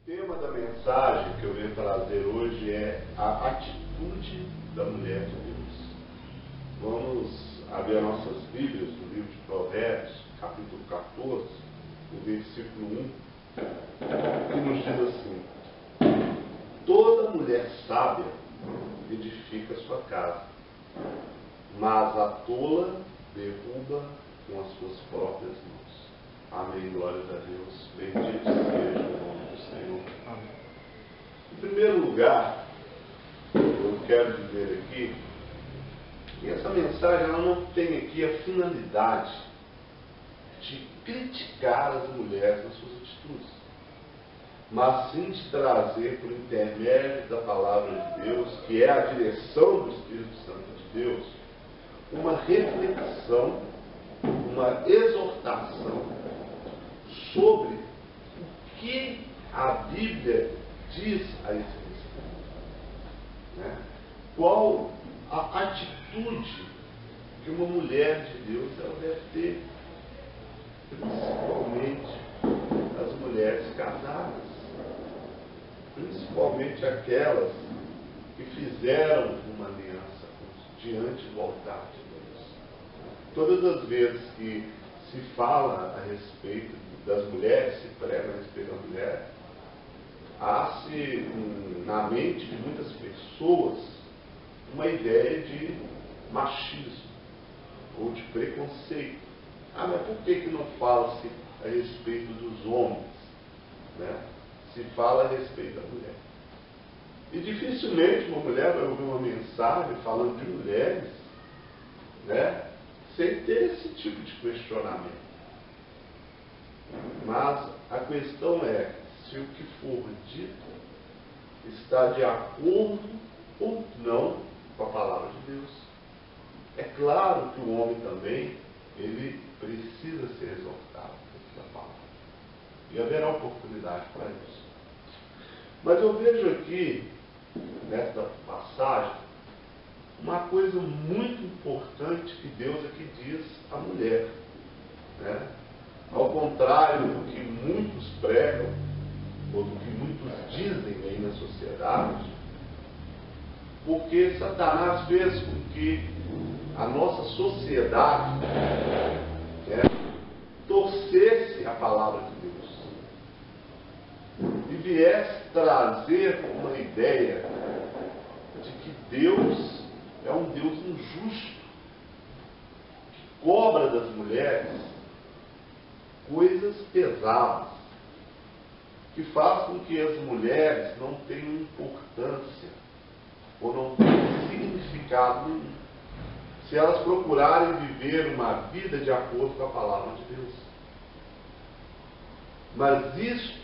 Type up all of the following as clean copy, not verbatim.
O tema da mensagem que eu venho trazer hoje é a atitude da mulher de Deus. Vamos abrir as nossas Bíblias no livro de Provérbios, capítulo 14, no versículo 1, que nos diz assim: toda mulher sábia edifica sua casa, mas a tola derruba com as suas próprias mãos. Amém, glória a Deus. Bendito seja o nome do Senhor. Amém. Em primeiro lugar, eu quero dizer aqui que essa mensagem ela não tem aqui a finalidade de criticar as mulheres nas suas atitudes, mas sim de trazer, por intermédio da palavra de Deus, que é a direção do Espírito Santo de Deus, uma reflexão, uma exortação sobre o que a Bíblia diz a esse respeito. Né? Qual a atitude que uma mulher de Deus ela deve ter, principalmente as mulheres casadas, principalmente aquelas que fizeram uma aliança diante do altar de Deus. Todas as vezes que se fala a respeito das mulheres, se prega a respeito da mulher, há-se na mente de muitas pessoas uma ideia de machismo ou de preconceito. Mas por que não fala-se a respeito dos homens? Né? Se fala a respeito da mulher. E dificilmente uma mulher vai ouvir uma mensagem falando de mulheres, né, sem ter esse tipo de questionamento. Mas a questão é se o que for dito está de acordo ou não com a palavra de Deus. É claro que o homem também, ele precisa ser exortado pela palavra. E haverá oportunidade para isso. Mas eu vejo aqui, nesta passagem, uma coisa muito importante que Deus aqui diz à mulher. Né? Ao contrário do que muitos pregam, ou do que muitos dizem aí na sociedade, porque Satanás fez com que a nossa sociedade, né, torcesse a palavra de Deus e viesse trazer uma ideia de que Deus é um Deus injusto, que cobra das mulheres coisas pesadas, que faz com que as mulheres não tenham importância ou não tenham significado nenhum, se elas procurarem viver uma vida de acordo com a palavra de Deus. Mas isto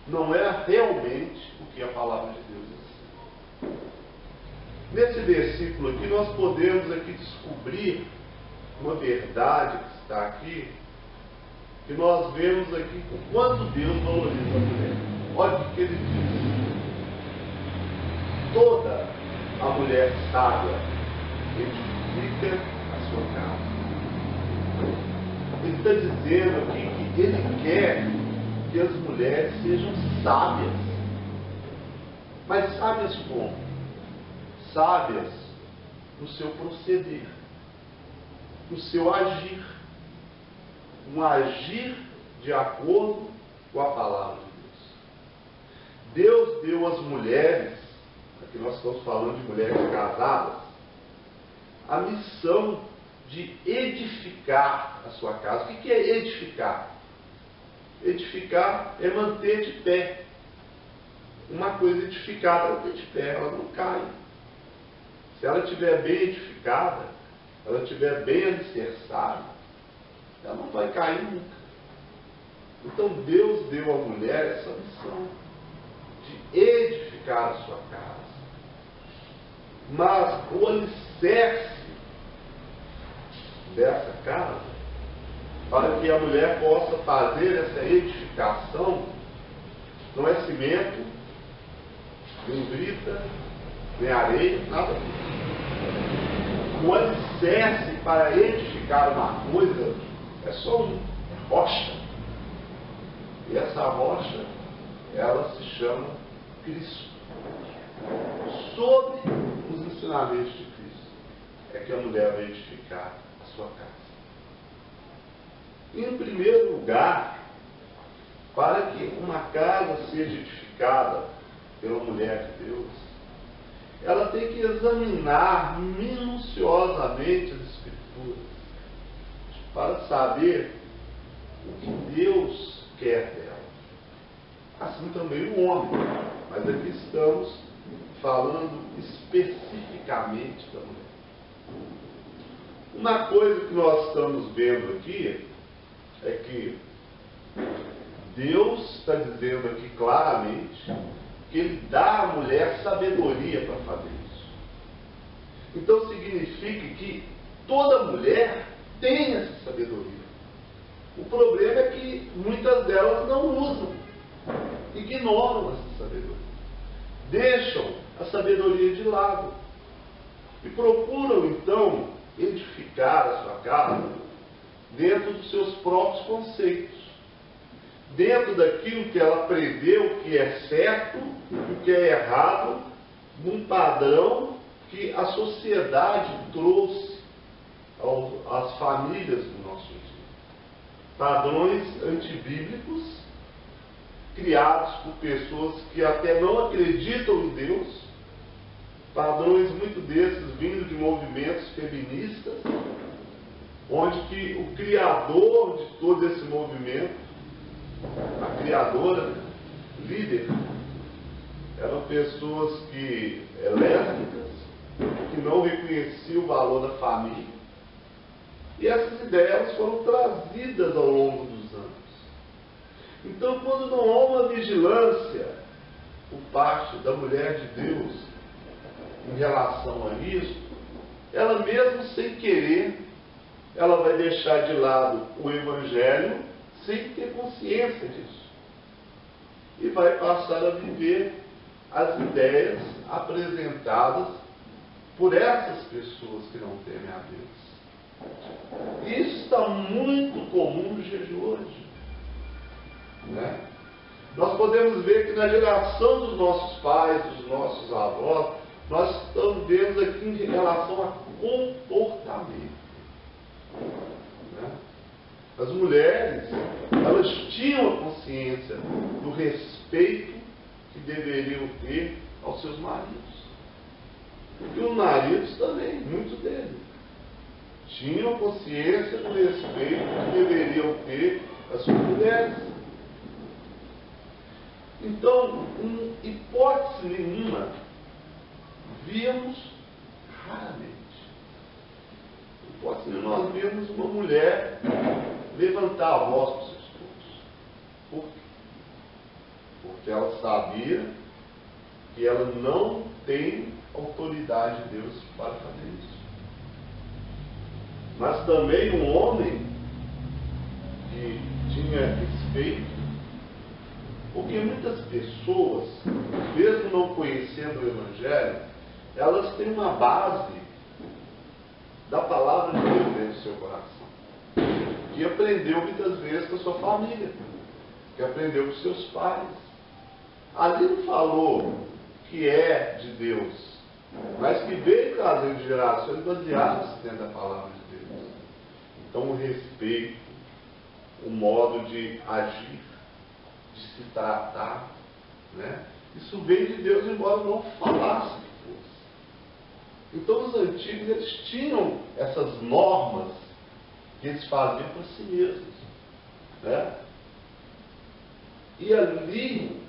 não é realmente o que a palavra de Deus ensina. Nesse versículo aqui, nós podemos aqui descobrir uma verdade que está aqui, que nós vemos aqui o quanto Deus valoriza a mulher. Olha o que ele diz: toda a mulher sábia edifica a sua casa. Ele está dizendo aqui que ele quer que as mulheres sejam sábias. Mas sábias como? Sábias no seu proceder, no seu agir. Um agir de acordo com a palavra de Deus. Deus deu às mulheres, aqui nós estamos falando de mulheres casadas, a missão de edificar a sua casa. O que é edificar? Edificar é manter de pé. Uma coisa edificada, ela tem de pé, ela não cai. Se ela estiver bem edificada, ela estiver bem alicerçada, ela não vai cair nunca. Então Deus deu à mulher essa missão de edificar a sua casa. Mas o alicerce dessa casa, para que a mulher possa fazer essa edificação, não é cimento, nem brita, nem areia, nada disso. O alicerce para edificar uma coisa é só um, é rocha. E essa rocha ela se chama Cristo. Sobre os ensinamentos de Cristo é que a mulher vai edificar a sua casa. Em primeiro lugar, para que uma casa seja edificada pela mulher de Deus, ela tem que examinar minuciosamente as Escrituras para saber o que Deus quer dela. Assim também o homem. Mas aqui estamos falando especificamente da mulher. Uma coisa que nós estamos vendo aqui é que Deus está dizendo aqui claramente que Ele dá à mulher sabedoria para fazer isso. Então significa que toda mulher tem essa sabedoria. O problema é que muitas delas não usam, ignoram essa sabedoria, deixam a sabedoria de lado e procuram então edificar a sua casa dentro dos seus próprios conceitos, dentro daquilo que ela preveu que é certo e o que é errado, num padrão que a sociedade trouxe às famílias do nosso dia. Padrões antibíblicos, criados por pessoas que até não acreditam em Deus, padrões muito desses vindo de movimentos feministas, onde que o criador de todo esse movimento, a criadora, líder, eram pessoas que lésbicas, que não reconheciam o valor da família. E essas ideias foram trazidas ao longo dos anos. Então, quando não há uma vigilância por parte da mulher de Deus em relação a isso, ela mesmo sem querer, ela vai deixar de lado o Evangelho sem ter consciência disso. E vai passar a viver as ideias apresentadas por essas pessoas que não temem a Deus. Isso está muito comum nos dias de hoje. Né? Nós podemos ver que na geração dos nossos pais, dos nossos avós, nós estamos vendo aqui em relação a comportamento. Né? As mulheres, elas tinham a consciência do respeito que deveriam ter aos seus maridos. E os maridos também, muitos deles, tinham consciência do respeito que deveriam ter às suas mulheres. Então, em hipótese nenhuma, víamos raramente. Em hipótese nenhuma, nós víamos uma mulher levantar a voz para os seus esposos. Por quê? Porque ela sabia que ela não tem autoridade de Deus para fazer isso. Mas também um homem que tinha respeito, porque muitas pessoas, mesmo não conhecendo o Evangelho, elas têm uma base da palavra de Deus dentro do seu coração, que aprendeu muitas vezes com a sua família, que aprendeu com seus pais. Ali não falou que é de Deus, mas que veio trazendo gerações baseadas dentro da palavra de Deus. Então o respeito, o modo de agir, de se tratar, né? Isso veio de Deus, embora não falasse que fosse. Então os antigos, eles tinham essas normas que eles faziam para si mesmos, né? E ali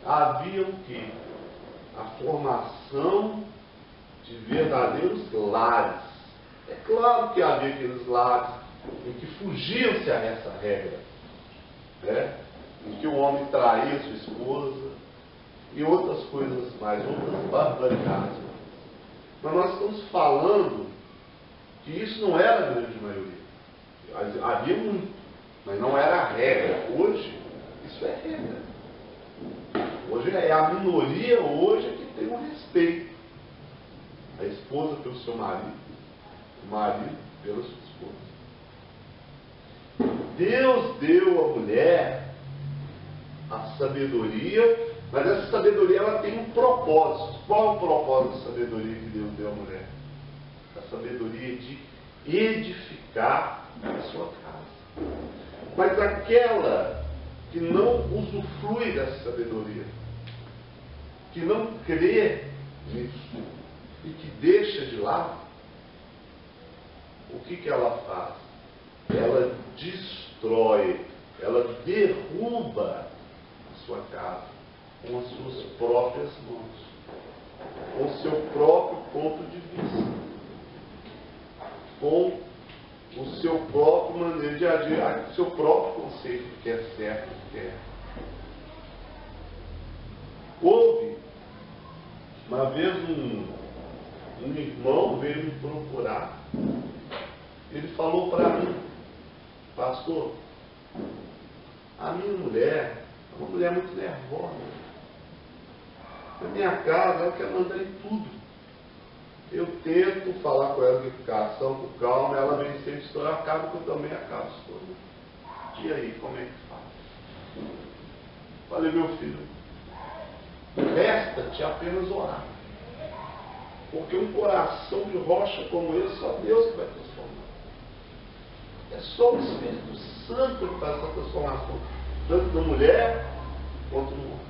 havia o quê? A formação de verdadeiros lares. É claro que havia aqueles lares em que fugiam-se a essa regra, né? Em que o homem traía sua esposa e outras coisas mais, outras barbaridades. Mas nós estamos falando que isso não era a grande maioria. Havia muito, mas não era a regra. Hoje, isso é regra. Hoje é a minoria hoje que tem um respeito. A esposa pelo seu marido, o marido pela sua esposa. Deus deu à mulher a sabedoria, mas essa sabedoria ela tem um propósito. Qual é o propósito da sabedoria que Deus deu à mulher? A sabedoria de edificar a sua casa. Mas aquela que não usufrui dessa sabedoria, que não crê nisso e que deixa de lado, o que ela faz? Ela destrói, ela derruba a sua casa com as suas próprias mãos, com o seu próprio ponto de vista, com o seu próprio maneira de agir, o seu próprio conceito do que é certo e do que é. Houve uma vez um irmão veio me procurar. Ele falou para mim: pastor, a minha mulher é uma mulher muito nervosa. Na minha casa ela quer mandar em tudo. Eu tento falar com ela com educação, com calma, ela vem sempre estourar, acaba que eu também acabo estourando. E aí, como é que faz? Falei: meu filho, resta-te apenas orar. Porque um coração de rocha como esse, só Deus que vai transformar. É só o Espírito Santo que faz essa transformação, tanto na mulher quanto no homem.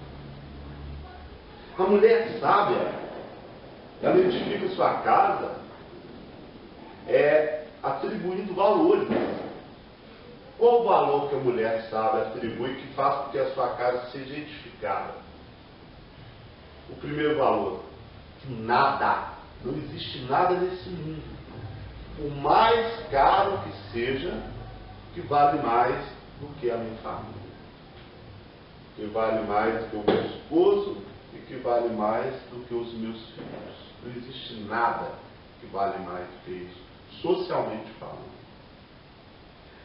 A mulher sábia, ela edifica sua casa atribuindo valores. Qual o valor que a mulher sábia atribui que faz com que a sua casa seja edificada? O primeiro valor: nada. Não existe nada nesse mundo, o mais caro que seja, que vale mais do que a minha família, que vale mais do que o meu esposo e que vale mais do que os meus filhos. Não existe nada que vale mais do que isso, socialmente falando.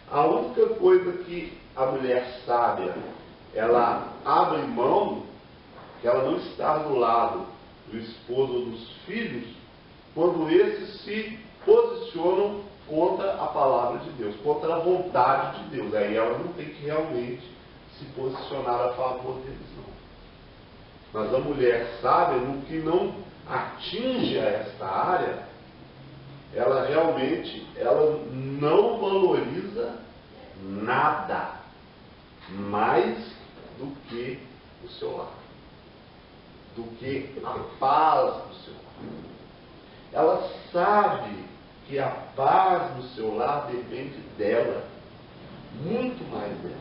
A única coisa que a mulher sábia, ela abre mão, que ela não está do lado do esposo ou dos filhos, quando esses se posicionam contra a palavra de Deus, contra a vontade de Deus. Aí ela não tem que realmente se posicionar a favor deles, não. Mas a mulher sábia, no que não atinge a esta área, ela realmente não valoriza nada mais do que o seu lar, do que a paz do seu lar. Ela sabe que a paz no seu lar depende dela, muito mais dela,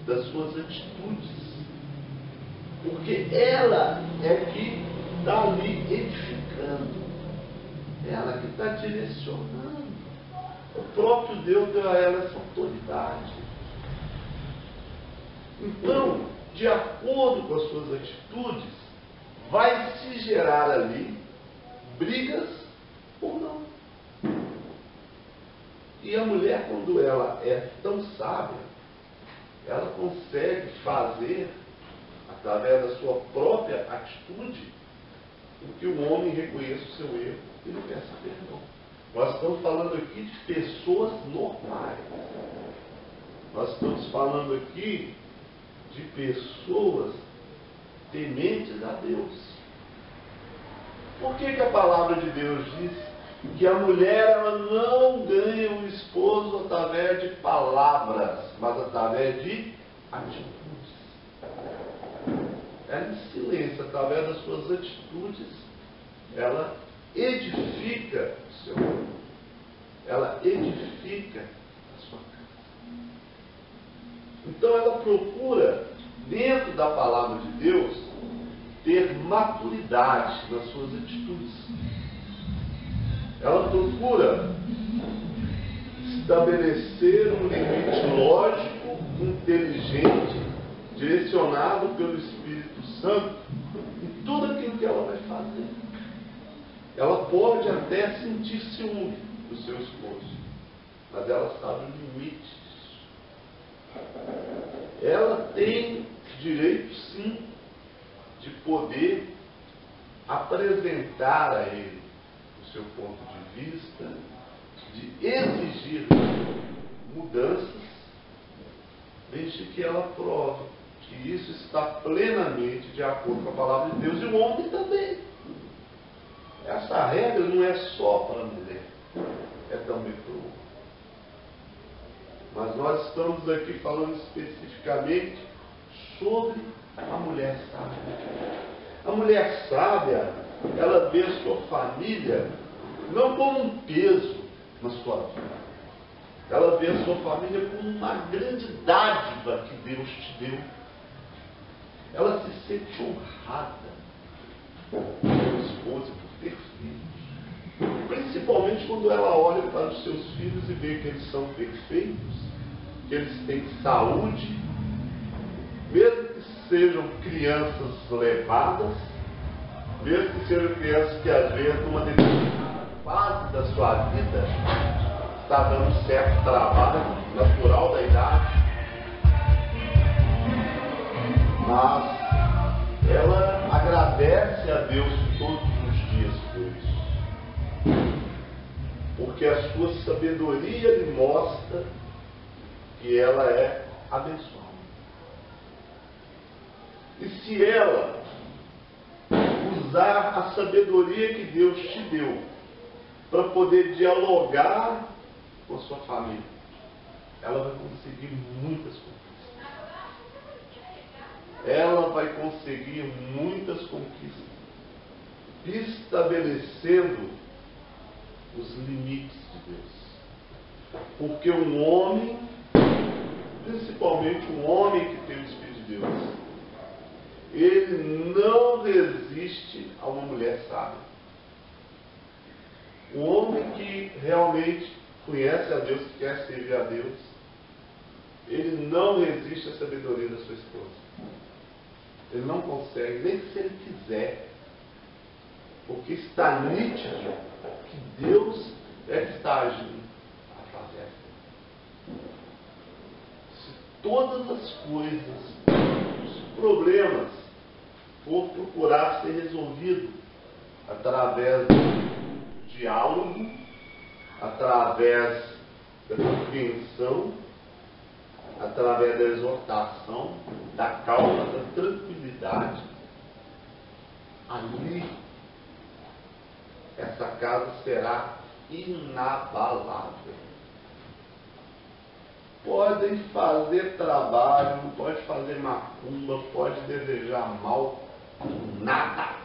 das suas atitudes. Porque ela é que está ali edificando, ela que está direcionando. O próprio Deus deu a ela essa autoridade. Então, de acordo com as suas atitudes, vai se gerar ali brigas ou não. E a mulher, quando ela é tão sábia, ela consegue fazer, através da sua própria atitude, com que o homem reconheça o seu erro e lhe peça perdão. Nós estamos falando aqui de pessoas normais. Nós estamos falando aqui de pessoas tementes a Deus. Por que a palavra de Deus diz que a mulher ela não ganha o esposo através de palavras, mas através de atitudes? Ela, em silêncio, através das suas atitudes, ela edifica o seu lar. Ela edifica a sua casa. Então ela procura, dentro da palavra de Deus, ter maturidade nas suas atitudes. Ela procura estabelecer um limite lógico, inteligente, direcionado pelo Espírito Santo em tudo aquilo que ela vai fazer. Ela pode até sentir ciúme do seu esposo, mas ela sabe o limite disso. Ela tem direito, sim, de poder apresentar a ele o seu ponto de vista, de exigir mudanças, desde que ela prove de que isso está plenamente de acordo com a palavra de Deus, e o homem também. Essa regra não é só para a mulher, é também para o homem. Mas nós estamos aqui falando especificamente sobre a mulher sábia. A mulher sábia, ela vê a sua família não como um peso na sua vida. Ela vê a sua família como uma grande dádiva que Deus te deu. Ela se sente honrada por ter esposa, por ter filhos. Principalmente quando ela olha para os seus filhos e vê que eles são perfeitos, que eles têm saúde, mesmo que sejam crianças levadas, mesmo que sejam crianças que às vezes numa determinada fase da sua vida está dando certo trabalho natural da idade, mas ela agradece a Deus todos os dias por isso, porque a sua sabedoria lhe mostra que ela é abençoada. E se ela usar a sabedoria que Deus te deu para poder dialogar com a sua família, ela vai conseguir muitas conquistas. Ela vai conseguir muitas conquistas, estabelecendo os limites de Deus. Porque um homem, principalmente um homem que tem o Espírito de Deus, ele não resiste a uma mulher sábia. Um homem que realmente conhece a Deus, que quer servir a Deus, ele não resiste à sabedoria da sua esposa. Ele não consegue, nem se ele quiser, porque está nítido que Deus é que está agindo através dele. Se todas as coisas, os problemas, for procurar ser resolvido através do diálogo, através da compreensão, através da exortação, da calma, da tranquilidade, ali essa casa será inabalável. Podem fazer trabalho, pode fazer macumba, pode desejar mal, nada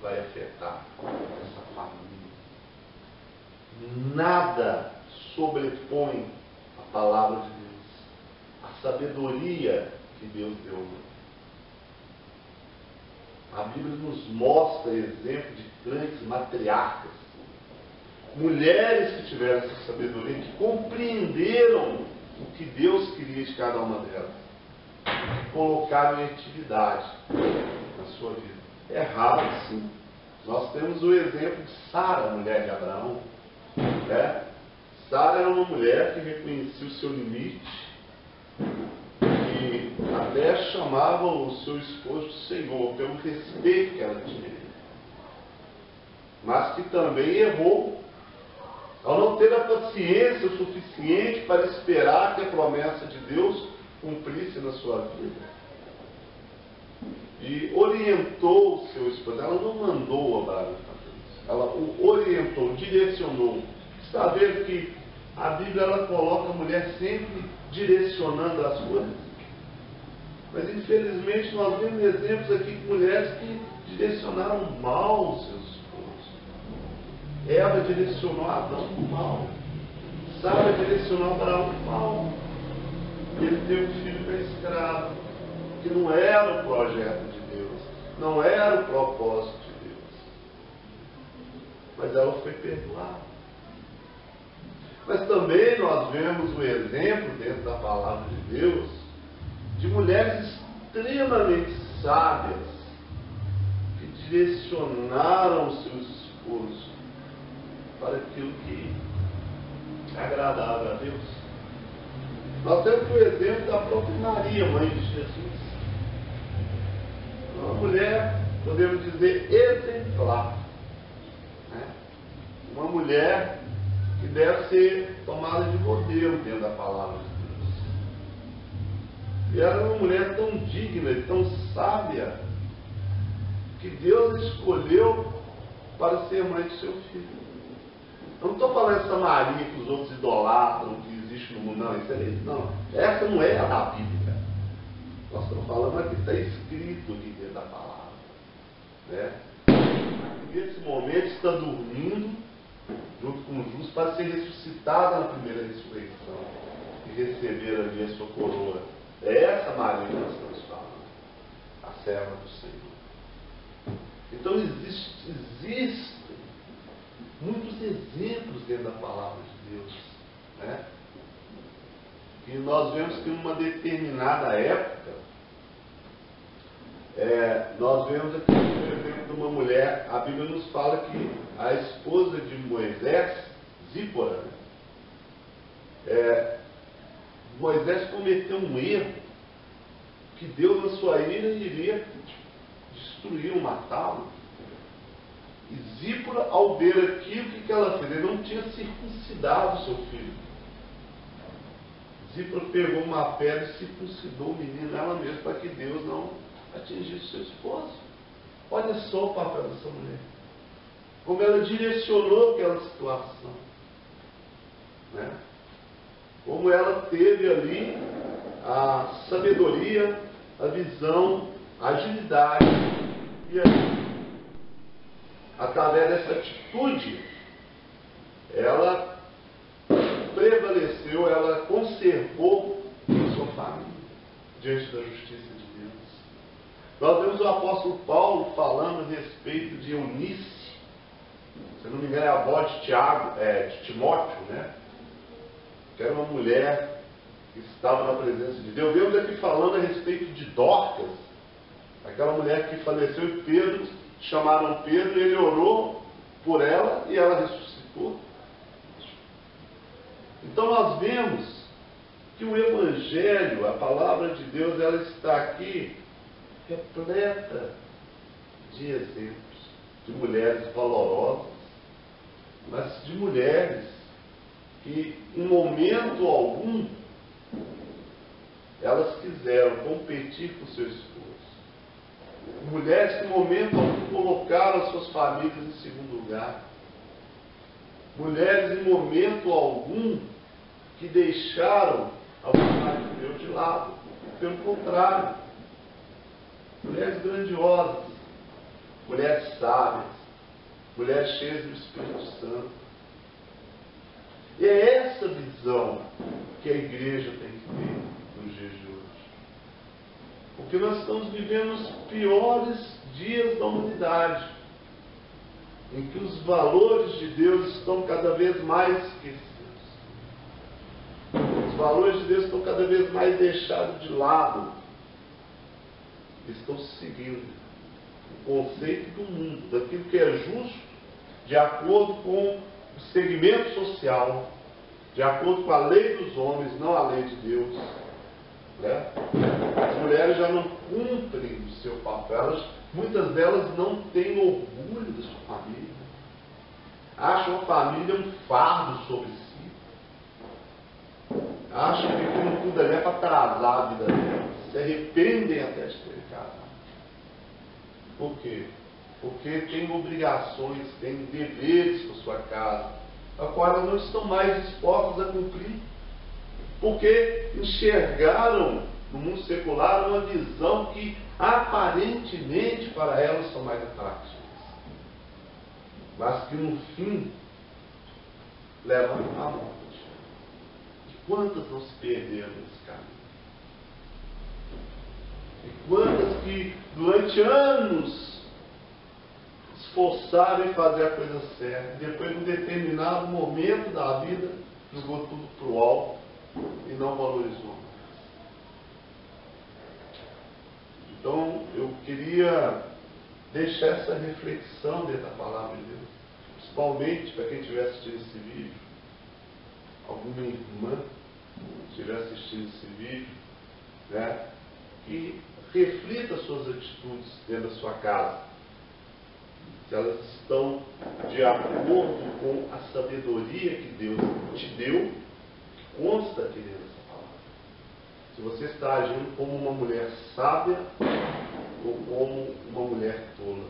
vai afetar essa família. Nada sobrepõe a palavra de Deus, a sabedoria que Deus deu. A Bíblia nos mostra exemplo de grandes matriarcas, mulheres que tiveram essa sabedoria, que compreenderam o que Deus queria de cada uma delas, colocaram em atividade na sua vida. É raro, sim. Nós temos o exemplo de Sara, mulher de Abraão. Né? Sara era uma mulher que reconhecia o seu limite e até chamava o seu esposo de Senhor, pelo respeito que ela tinha. Mas que também errou ao não ter a paciência o suficiente para esperar que a promessa de Deus cumprisse na sua vida. E orientou o seu esposo. Ela não mandou Abraão fazer isso. Ela o orientou, direcionou. Está vendo que a Bíblia ela coloca a mulher sempre direcionando as coisas? Mas infelizmente nós vemos exemplos aqui de mulheres que direcionaram mal os seus esposos. Eva direcionou Adão para o mal. Sara direcionou Abraão para o mal. Ele teve um filho para escravo, que não era o projeto de Deus, não era o propósito de Deus. Mas ela foi perdoada. Mas também nós vemos o exemplo dentro da palavra de Deus de mulheres extremamente sábias que direcionaram os seus esposos para aquilo que agradava a Deus. Nós temos o exemplo da própria Maria, mãe de Jesus. Uma mulher, podemos dizer, exemplar. Né? Uma mulher que deve ser tomada de modelo dentro da palavra de E ela era uma mulher tão digna e tão sábia que Deus escolheu para ser mãe de seu filho. Eu não estou falando essa Maria que os outros idolatram, que existe no mundo, não. Isso não. Essa não é a da Bíblia. Nós estamos falando aqui, está escrito aqui dentro da palavra. Né? Nesse momento está dormindo, junto com o justo, para ser ressuscitada na primeira ressurreição e receber ali a sua coroa. É essa Maria que nós estamos falando, a serva do Senhor. Então existem muitos exemplos dentro da palavra de Deus, né? E nós vemos que em uma determinada época, nós vemos aqui, por exemplo, de uma mulher, a Bíblia nos fala que a esposa de Moisés, Zípora, Moisés cometeu um erro que Deus, na sua ira, iria destruir, matá-lo. E Zípora, ao ver aquilo, o que ela fez? Ele não tinha circuncidado seu filho. Zípora pegou uma pedra e circuncidou o menino ela mesma, para que Deus não atingisse seu esposo. Olha só o papel dessa mulher. Como ela direcionou aquela situação. Né? Como ela teve ali a sabedoria, a visão, a agilidade. E aí, através dessa atitude, ela prevaleceu, ela conservou a sua família diante da justiça de Deus. Nós vemos o apóstolo Paulo falando a respeito de Eunice, se não me engano é a avó de Timóteo, né? Que era uma mulher que estava na presença de Deus. Vemos aqui falando a respeito de Dorcas, aquela mulher que faleceu, e Pedro, chamaram Pedro, ele orou por ela e ela ressuscitou. Então nós vemos que o Evangelho, a palavra de Deus, ela está aqui repleta de exemplos de mulheres valorosas, mas de mulheres que em momento algum elas quiseram competir com seu esposo. Mulheres que em momento algum colocaram as suas famílias em segundo lugar. Mulheres em momento algum que deixaram a vontade de Deus de lado. Pelo contrário, mulheres grandiosas, mulheres sábias, mulheres cheias do Espírito Santo. E é essa visão que a igreja tem que ter nos dias de hoje. Porque nós estamos vivendo os piores dias da humanidade, em que os valores de Deus estão cada vez mais esquecidos. Os valores de Deus estão cada vez mais deixados de lado. Estão seguindo o conceito do mundo, daquilo que é justo, de acordo com o segmento social, de acordo com a lei dos homens, não a lei de Deus. Né? As mulheres já não cumprem o seu papel, muitas delas não têm orgulho da sua família, acham a família um fardo sobre si, acham que aquilo tudo ali é para atrasar a vida delas, se arrependem até de ter casado. Por quê? Porque têm obrigações, têm deveres com sua casa, a qual elas não estão mais dispostas a cumprir, porque enxergaram no mundo secular uma visão que aparentemente para elas são mais atrativas, mas que no fim levam à morte. E quantas não se perderam nesse caminho? E quantas que durante anos esforçaram em fazer a coisa certa, e depois, em um determinado momento da vida, jogou tudo para o alto e não valorizou mais. Então, eu queria deixar essa reflexão dentro da palavra de Deus, principalmente para quem estiver assistindo esse vídeo, alguma irmã estiver assistindo esse vídeo, né, que reflita as suas atitudes dentro da sua casa, se elas estão de acordo com a sabedoria que Deus te deu, que consta aqui dentro dessa palavra. se você está agindo como uma mulher sábia ou como uma mulher tola.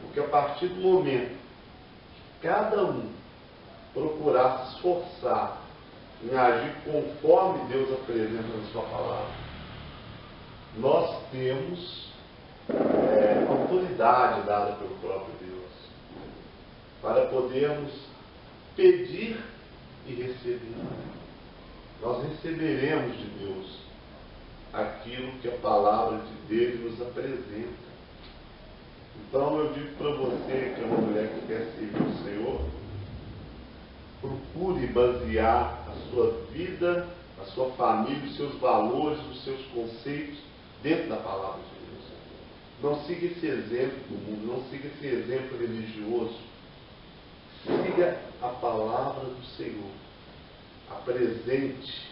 Porque a partir do momento que cada um procurar se esforçar em agir conforme Deus apresenta na sua palavra, nós temos autoridade dada pelo próprio Deus para podermos pedir e receber. Nós receberemos de Deus aquilo que a palavra de Deus nos apresenta. Então eu digo para você que é uma mulher que quer servir o Senhor, procure basear a sua vida, a sua família, os seus valores, os seus conceitos dentro da palavra de Deus. Não siga esse exemplo do mundo, não siga esse exemplo religioso. Siga a palavra do Senhor. Apresente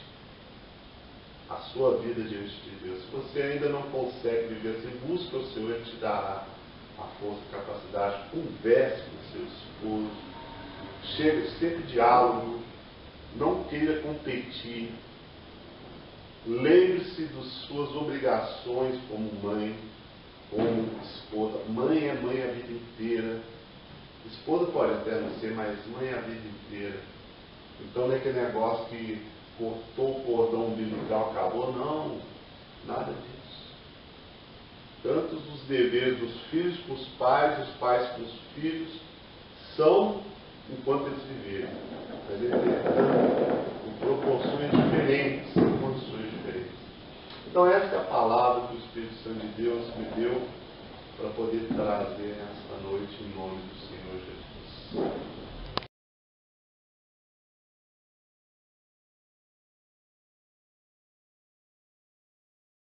a sua vida diante de Deus. Se você ainda não consegue viver assim, busca o Senhor, Ele te dará a força, a capacidade. Converse com seu esposo. Chega sempre diálogo. Não queira competir. Lembre-se das suas obrigações como mãe, como esposa. Mãe é mãe a vida inteira. Esposa pode até não ser, mas mãe é a vida inteira. Então não é aquele negócio que cortou o cordão umbilical, acabou. Não, nada disso. Tanto os deveres dos filhos com os pais com os filhos, são enquanto eles viverem. Mas entretanto, em proporções diferentes, em condições diferentes. Então essa é a palavra que o Espírito Santo de Deus me deu para poder trazer nesta noite em nome do Senhor Jesus.